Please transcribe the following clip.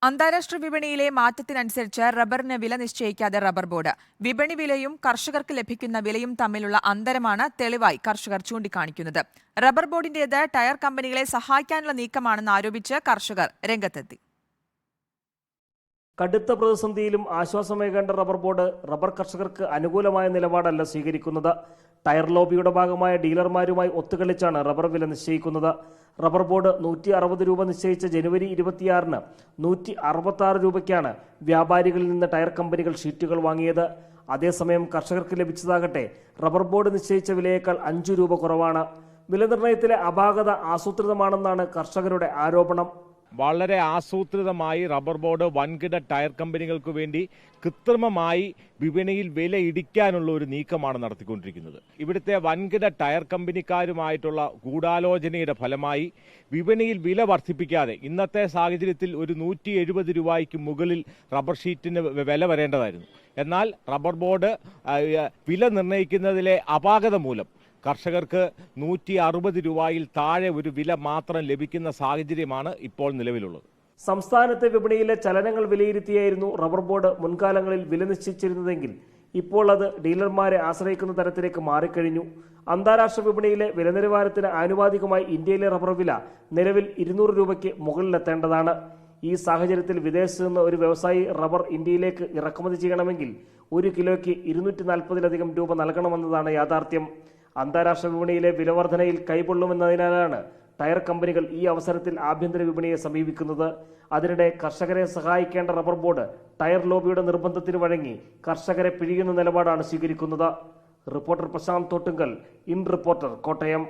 അന്താരാഷ്ട്ര വിപണിയിലെ മാറ്റത്തിനനുസരിച്ച് റബ്ബറിന് വില നിശ്ചയിക്കാതെ റബ്ബർ ബോർഡ്. വിപണി വിലയും കർഷകർക്ക് ലഭിക്കുന്ന വിലയും തമ്മിലുള്ള അന്തരമാണ് തെളിവായി കർഷകർ ചൂണ്ടിക്കാണിക്കുന്നത്. റബ്ബർ ബോർഡിന്റേത് ടയർ കമ്പനികളെ സഹായിക്കാനുള്ള നീക്കമാണെന്ന് ആരോപിച്ച് കർഷകർ രംഗത്തെത്തി. കടുത്ത പ്രതിസന്ധിയിലും ആശ്വാസമേകേണ്ട റബ്ബർ ബോർഡ് റബ്ബർ കർഷകർക്ക് അനുകൂലമായ നിലപാടല്ല സ്വീകരിക്കുന്നത്. ടയർ ലോബിയുടെ ഭാഗമായ ഡീലർമാരുമായി ഒത്തുകളിച്ചാണ് റബ്ബർ വില നിശ്ചയിക്കുന്നത്. റബ്ബർ ബോർഡ് 160 രൂപ നിശ്ചയിച്ച ജനുവരി 26-ന് 166 രൂപയ്ക്കാണ് വ്യാപാരികളിൽ നിന്ന് ടയർ കമ്പനികൾ ഷീറ്റുകൾ വാങ്ങിയത്. അതേസമയം കർഷകർക്ക് ലഭിച്ചതാകട്ടെ റബ്ബർ ബോർഡ് നിശ്ചയിച്ച വിലയേക്കാൾ 5 രൂപ കുറവാണ്. വില നിർണ്ണയത്തിലെ അപാകത ആസൂത്രിതമാണെന്നാണ് കർഷകരുടെ ആരോപണം. വളരെ ആസൂത്രിതമായി റബ്ബർ ബോർഡ് വൻകിട ടയർ കമ്പനികൾക്ക് വേണ്ടി കൃത്രിമമായി വിപണിയിൽ വില ഇടിക്കാനുള്ള ഒരു നീക്കമാണ് നടത്തിക്കൊണ്ടിരിക്കുന്നത്. ഇവിടുത്തെ വൻകിട ടയർ കമ്പനിക്കാരുമായിട്ടുള്ള ഗൂഢാലോചനയുടെ ഫലമായി വിപണിയിൽ വില വർദ്ധിപ്പിക്കാതെ ഇന്നത്തെ സാഹചര്യത്തിൽ ഒരു 170 രൂപയ്ക്ക് മുകളിൽ റബ്ബർ ഷീറ്റിന് വില വരേണ്ടതായിരുന്നു. എന്നാൽ റബ്ബർ ബോർഡ് വില നിർണ്ണയിക്കുന്നതിലെ അപാകത മൂലം കർഷകർക്ക് 160 രൂപയിൽ താഴെ ഒരു വില മാത്രം ലഭിക്കുന്ന സാഹചര്യമാണ് ഇപ്പോൾ നിലവിലുള്ളത്. സംസ്ഥാനത്തെ വിപണിയിലെ ചലനങ്ങൾ വിലയിരുത്തിയായിരുന്നു റബ്ബർ ബോർഡ് മുൻകാലങ്ങളിൽ വില നിശ്ചയിച്ചിരുന്നതെങ്കിൽ ഇപ്പോൾ അത് ഡീലർമാരെ ആശ്രയിക്കുന്ന തരത്തിലേക്ക് മാറിക്കഴിഞ്ഞു. അന്താരാഷ്ട്ര വിപണിയിലെ വില നിലവാരത്തിന് ആനുപാതികമായി ഇന്ത്യയിലെ റബ്ബർ വില നിലവിൽ 200 രൂപയ്ക്ക് മുകളിലെത്തേണ്ടതാണ്. ഈ സാഹചര്യത്തിൽ വിദേശത്ത് നിന്ന് ഒരു വ്യവസായി റബ്ബർ ഇന്ത്യയിലേക്ക് ഇറക്കുമതി ചെയ്യണമെങ്കിൽ 1 കിലോയ്ക്ക് 240-ലധികം രൂപ നൽകണമെന്നതാണ് യാഥാർത്ഥ്യം. അന്താരാഷ്ട്ര വിപണിയിലെ വിലവർധനയിൽ കൈകൊള്ളുമെന്നതിനാലാണ് ടയർ കമ്പനികൾ ഈ അവസരത്തിൽ ആഭ്യന്തര വിപണിയെ സമീപിക്കുന്നത്. അതിനിടെ കർഷകരെ സഹായിക്കേണ്ട റബ്ബർ ബോർഡ് ടയർ ലോബിയുടെ നിർബന്ധത്തിന് വഴങ്ങി കർഷകരെ പിഴിയുന്ന നിലപാടാണ് സ്വീകരിക്കുന്നത്. Reporter Prashant Thottungal, in Reporter, Kottayam.